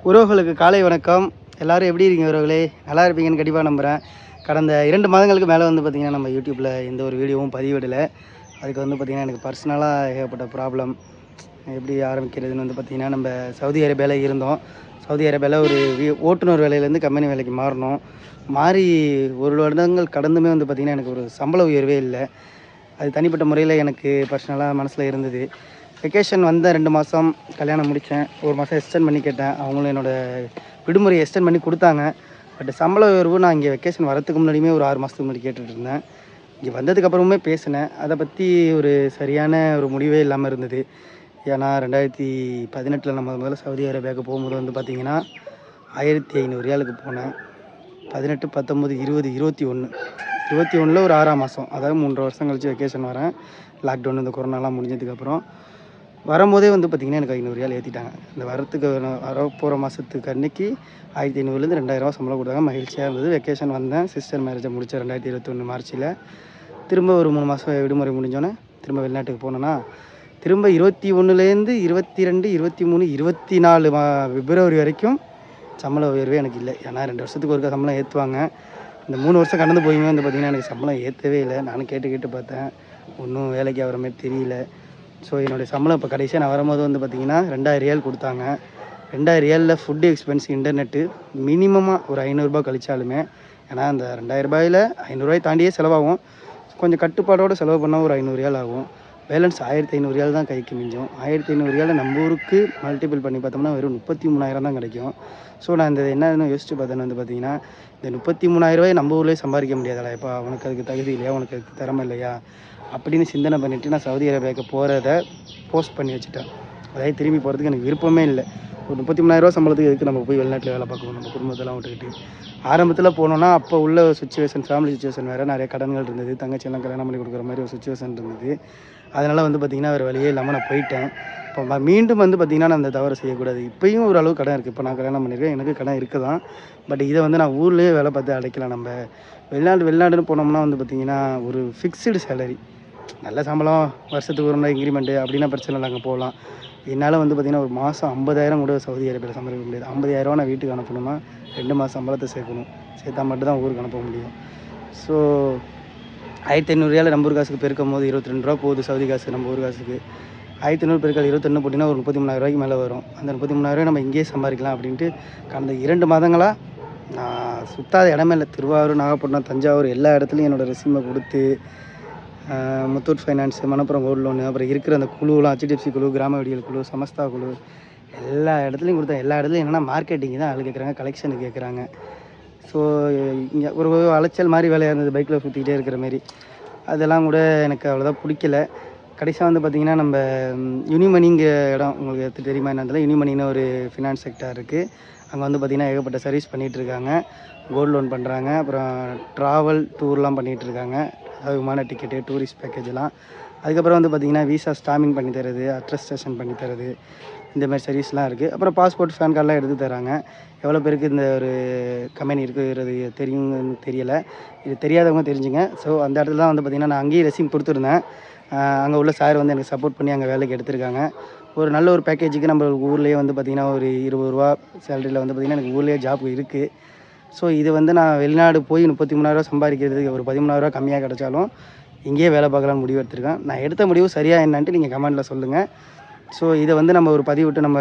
உறவுகளுக்கு காலை வணக்கம். எல்லோரும் எப்படி இருக்கீங்க உறவுகளே? நல்லா இருப்பீங்கன்னு கண்டிப்பாக நம்புகிறேன். கடந்த 2 மாதங்களுக்கு மேலே வந்து பார்த்திங்கன்னா நம்ம யூடியூப்பில் எந்த ஒரு வீடியோவும் பதிவிடலை. அதுக்கு வந்து பார்த்திங்கன்னா எனக்கு பர்சனலாக ஏகப்பட்ட ப்ராப்ளம். எப்படி ஆரம்பிக்கிறதுன்னு வந்து பார்த்திங்கன்னா, நம்ம சவுதி அரேபியாவில் இருந்தோம். சவுதி அரேபியாவில் ஒரு ஓட்டுநர் வேலையிலேருந்து கம்பெனி வேலைக்கு மாறணும். மாறி 1 வருடங்கள் கடந்துமே வந்து பார்த்திங்கன்னா எனக்கு ஒரு சம்பள உயர்வே இல்லை. அது தனிப்பட்ட முறையில் எனக்கு பர்சனலாக மனசில் இருந்தது. வெக்கேஷன் வந்த 2 மாதம் கல்யாணம் முடித்தேன். 1 மாதம் எக்ஸ்டெண்ட் பண்ணி கேட்டேன். அவங்களும் என்னோடய விடுமுறையை எக்ஸ்டெண்ட் பண்ணி கொடுத்தாங்க. பட் சம்பள உயர்வு நான் இங்கே வெக்கேஷன் வரத்துக்கு முன்னாடியுமே ஒரு 6 மாதத்துக்கு முன்னாடி கேட்டுட்டு இருந்தேன். இங்கே வந்ததுக்கப்புறமே பேசினேன். அதை பற்றி ஒரு சரியான ஒரு முடிவே இல்லாமல் இருந்தது. ஏன்னா 2018 நம்ம முதல்ல சவுதி அரேபியாவுக்கு போகும்போது வந்து பார்த்திங்கன்னா 1500 ரியாலுக்கு போனேன். 18, 19, 20, 21 21ல் ஒரு 6ஆம் மாதம், அதாவது 3 வருஷம் கழித்து வெக்கேஷன் வரேன். லாக்டவுன் இந்த கொரோனாலாம் முடிஞ்சதுக்கப்புறம் வரும்போதே வந்து பார்த்திங்கன்னா எனக்கு 500 ரியால் ஏற்றிட்டாங்க. இந்த வரப்போகிற மாதத்துக்கு அன்றைக்கி 1500லேருந்து 2000 சம்பளம் கொடுத்தாங்க. மகிழ்ச்சியாக இருந்தது. வெக்கேஷன் வந்தேன். சிஸ்டர் மேரேஜை முடித்தேன் 2021 மார்ச்சில். திரும்ப ஒரு 3 மாதம் விடுமுறை முடிஞ்சோன்னே திரும்ப வெளிநாட்டுக்கு போனேன்னா, திரும்ப 21லேருந்து 22, 23, 24 பிப்ரவரி வரைக்கும் சம்பள உயர்வே எனக்கு இல்லை. ஏன்னா 2 வருஷத்துக்கு ஒருக்கா சம்பளம் ஏற்றுவாங்க. இந்த 3 வருஷம் கடந்து போயுமே வந்து பார்த்திங்கன்னா எனக்கு சம்பளம் ஏற்றவே இல்லை. நானும் கேட்டு பார்த்தேன். ஒன்றும் வேலைக்கு ஆகிற மாதிரி தெரியல. ஸோ என்னுடைய சம்பளம் இப்போ கடைசியாக நான் வரும்போது வந்து பார்த்திங்கன்னா 2000 ரியால் கொடுத்தாங்க. 2000 ரியாலில் ஃபுட்டு எக்ஸ்பென்ஸ், இன்டர்நெட்டு மினிமமாக ஒரு 500 கழிச்சாலுமே, ஏன்னா அந்த 2000 ரூபாயில் 500 தாண்டியே செலவாகும். கொஞ்சம் கட்டுப்பாடோடு செலவு பண்ணால் ஒரு 500 ரியால் ஆகும். பேலன்ஸ் 1500 ரியால் தான் கைக்கு மிஞ்சும். 1500 ரியாலை நம்ம ஊருக்கு மல்டிபிள் பண்ணி பார்த்தோம்னா வெறும் 33,000 தான் கிடைக்கும். ஸோ நான் இந்த என்னன்னு யோசிச்சு பார்த்தேன்னு வந்து பார்த்திங்கன்னா, இந்த 33,000 ரூபாய் நம்ம ஊர்லேயே சம்பாதிக்க முடியாதா? இப்போ அவனுக்கு அதுக்கு தகுதி இல்லையா, அவனுக்கு அதுக்கு திறமை இல்லையா அப்படின்னு சிந்தனை பண்ணிவிட்டு நான் சவுதி அரேபியாவுக்கு போகிறத போஸ்ட் பண்ணி வச்சுட்டேன். அதாவது திரும்பி போகிறதுக்கு எனக்கு விருப்பமே இல்லை. ஒரு 33,000 சம்பளத்துக்கு எதுக்கு நம்ம போய் வெளிநாட்டில் வேலை பார்க்கணும், நம்ம குடும்பத்தெல்லாம் விட்டுக்கிட்டு. ஆரம்பத்தில் போனோன்னா அப்போ உள்ள சுச்சுவேஷன், ஃபேமிலி சுச்சுவேஷன் வேறு, நிறைய கடன்கள் இருந்தது. தங்கச்சியெல்லாம் கல்யாணம் பண்ணி கொடுக்குற மாதிரி ஒரு சுச்சுவேஷன் இருந்தது. அதனால் வந்து பார்த்திங்கன்னா வேறு வழியே இல்லாமல் நான் போயிட்டேன். இப்போ மீண்டும் வந்து பார்த்திங்கன்னா நான் அந்த தவறு செய்யக்கூடாது. இப்போயும் ஓரளவு கடன் இருக்குது. இப்போ நான் கல்யாணம் பண்ணியிருக்கேன், எனக்கு கடன் இருக்க தான். பட் இதை வந்து நான் ஊர்லேயே வேலை பார்த்து அடைக்கலாம். நம்ம வெளிநாடுன்னு போனோம்னா வந்து பார்த்திங்கன்னா ஒரு ஃபிக்ஸ்டு சேலரி, நல்ல சம்பளம், வருஷத்துக்கு ஒரு நாள் இன்க்ரிமெண்ட்டு அப்படின்னா பிரச்சனை இல்லை, அங்கே போகலாம். என்னால் வந்து பார்த்திங்கன்னா ஒரு மாதம் 50,000 கூட சவுதி அரேபியாவில் சம்பாதிக்க முடியாது. 50,000 நான் வீட்டுக்கு அனுப்பணும்னா 2 மாதம் சம்பளத்தை சேர்க்கணும். சேர்த்தா மட்டும் தான் ஊருக்கு அனுப்ப முடியும். ஸோ 1500 ரியால் நம்ம ஊர் காசுக்கு பெருக்கும் போது 22 ரூபா போகுது சவுதி காசு நம்ம ஊர் காசுக்கு. 1500 பெருக்கள் 21 போட்டிங்கன்னா ஒரு 33,000 மேலே வரும். அந்த 33,000 நம்ம இங்கேயே சம்பாதிக்கலாம் அப்படின்ட்டு கடந்த 2 மாதங்களாக நான் சுத்தாத இடமே இல்லை. திருவாரூர், நாகப்பட்டினம், தஞ்சாவூர் எல்லா இடத்துலையும் என்னோடய ரெஸ்யூமை கொடுத்து, Muthoot finance, Manappuram gold loan, அப்புறம் இருக்கிற அந்த குழுவெலாம், HDFC குழு, கிராம விடியல் குழு, சமஸ்தா குழு, எல்லா இடத்துலையும் கொடுத்தேன். எல்லா இடத்துலையும் என்னென்னா மார்க்கெட்டிங் தான் ஆள் கேட்குறாங்க, கலெக்ஷனுக்கு கேட்குறாங்க. ஸோ இங்கே ஒரு அலைச்சல் மாதிரி வேலையாக இருந்தது, பைக்கில் சுற்றிக்கிட்டே இருக்கிற மாரி. அதெல்லாம் கூட எனக்கு அவ்வளோதான் பிடிக்கல. கடைசியாக வந்து பார்த்திங்கன்னா நம்ம யூனிமணிங்கிற இடம் உங்களுக்கு தெரியுமா என்னதில், யூனிமணின்னு ஒரு ஃபினான்ஸ் செக்டார் இருக்குது. அங்கே வந்து பார்த்திங்கன்னா ஏகப்பட்ட சர்வீஸ் பண்ணிகிட்ருக்காங்க. கோல்டு லோன் பண்ணுறாங்க, அப்புறம் ட்ராவல் டூர்லாம் பண்ணிகிட்ருக்காங்க. அதாவது விமான டிக்கெட்டு, டூரிஸ்ட் பேக்கேஜெலாம். அதுக்கப்புறம் வந்து பார்த்திங்கன்னா விசா ஸ்டாம்பிங் பண்ணி தரது, அட்ரஸ்டேஷன் பண்ணி தரது, இந்தமாதிரி சர்வீஸ்லாம் இருக்குது. அப்புறம் பாஸ்போர்ட், பேன் கார்டெலாம் எடுத்து தராங்க. எவ்வளோ பேருக்கு இந்த ஒரு கம்பெனி இருக்கிறது தெரியுங்கன்னு தெரியலை. இது தெரியாதவங்க தெரிஞ்சுங்க. ஸோ அந்த இடத்துல தான் வந்து பார்த்திங்கன்னா நான் அங்கேயும் ரெஸ்யூம் கொடுத்துருந்தேன். அங்கே உள்ள சார் வந்து எனக்கு சப்போர்ட் பண்ணி அங்கே வேலைக்கு எடுத்திருக்காங்க. ஒரு நல்ல ஒரு பேக்கேஜுக்கு நம்ம ஊர்லேயே வந்து பார்த்திங்கன்னா ஒரு 20 ரூபா சேலரியில் வந்து பார்த்திங்கன்னா எனக்கு ஊர்லேயே ஜாப் இருக்குது. ஸோ இது வந்து நான் வெளிநாடு போய் 33,000 சம்பாதிக்கிறதுக்கு ஒரு 13,000 கம்மியாக கிடச்சாலும் இங்கேயே வேலை பார்க்கலான்னு முடிவு எடுத்திருக்கேன். நான் எடுத்த முடிவு சரியாக என்னான்ட்டு நீங்கள் கமெண்ட்டில் சொல்லுங்கள். ஸோ இதை வந்து நம்ம ஒரு பதிவிட்டு நம்ம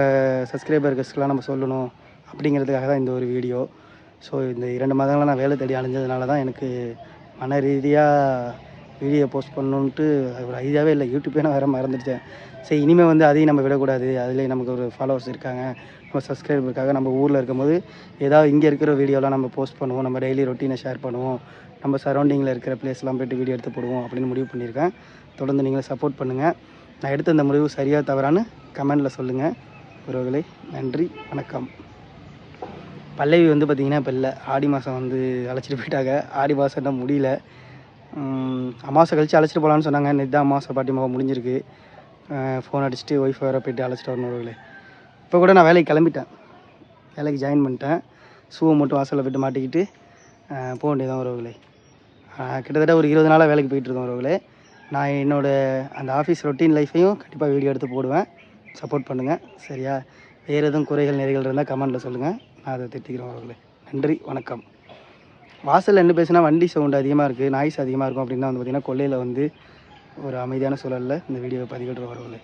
சப்ஸ்கிரைபர்ஸ்க்கெலாம் நம்ம சொல்லணும் அப்படிங்கிறதுக்காக தான் இந்த ஒரு வீடியோ. ஸோ இந்த 2 மாதங்களாக நான் வேலை தேடி அலைஞ்சதுனால தான் எனக்கு மன ரீதியாக வீடியோ போஸ்ட் பண்ணணுன்ட்டு ஒரு ஐடியாவே இல்லை. யூடியூப்பே நான் வேறு மறந்துட்டேன். சரி, இனிமேல் வந்து அதையும் நம்ம விடக்கூடாது. அதிலே நமக்கு ஒரு ஃபாலோவர்ஸ் இருக்காங்க, நம்ம சப்ஸ்கிரைபருக்காக நம்ம ஊரில் இருக்கும்போது ஏதாவது இங்கே இருக்கிற வீடியோலாம் நம்ம போஸ்ட் பண்ணுவோம், நம்ம டெய்லி ரொட்டீனை ஷேர் பண்ணுவோம், நம்ம சரௌண்டிங்கில் இருக்கிற பிளேஸ்லாம் போய்ட்டு வீடியோ எடுத்து போடுவோம் அப்படின்னு முடிவு பண்ணியிருக்கேன். தொடர்ந்து நீங்களே சப்போர்ட் பண்ணுங்கள். நான் எடுத்த இந்த முடிவு சரியாக தவறான்னு கமெண்டில் சொல்லுங்கள். உறவுகளே, நன்றி, வணக்கம். பல்லவி வந்து பார்த்திங்கன்னா இப்போ இல்லை. ஆடி மாதம் வந்து அழைச்சிட்டு போயிட்டாங்க. ஆடி மாதம் என்ன முடியல, அமாவாசை கழித்து அழைச்சிட்டு போகலான்னு சொன்னாங்க. நேற்று தான் அமாவாசை பாட்டி மாதம் முடிஞ்சிருக்கு. ஃபோன் அடிச்சுட்டு ஒய்ஃப் வேறு போய்ட்டு அழைச்சிட்டு வரணும் உறவுகளே. இப்போ கூட நான் வேலைக்கு கிளம்பிட்டேன், வேலைக்கு ஜாயின் பண்ணிட்டேன். ஷூவை மட்டும் வாசலில் போய்ட்டு மாட்டிக்கிட்டு போக வேண்டியதான் உறவுகளே. கிட்டத்தட்ட ஒரு 20 நாளாக வேலைக்கு போயிட்டுருக்கோம் உறவுகளே. நான் என்னோடய அந்த ஆஃபீஸ் ரொட்டீன் லைஃப்பையும் கண்டிப்பாக வீடியோ எடுத்து போடுவேன். சப்போர்ட் பண்ணுங்கள் சரியா? வேறு எதுவும் குறைகள் நிறைகள் இருந்தால் கமெண்ட்டில் சொல்லுங்கள், நான் அதை திருத்திக்கிறேன் உறவுகளே. நன்றி, வணக்கம். வாசலில் என்ன பேசுனா வண்டி சவுண்டு அதிகமாக இருக்குது, நாய்ஸ் அதிகமாக இருக்கும் அப்படின்னா வந்து பார்த்திங்கன்னா கொல்லையில் வந்து ஒரு அமைதியான சூழலில் இந்த வீடியோவை பதிவிடுற உறவுகளே.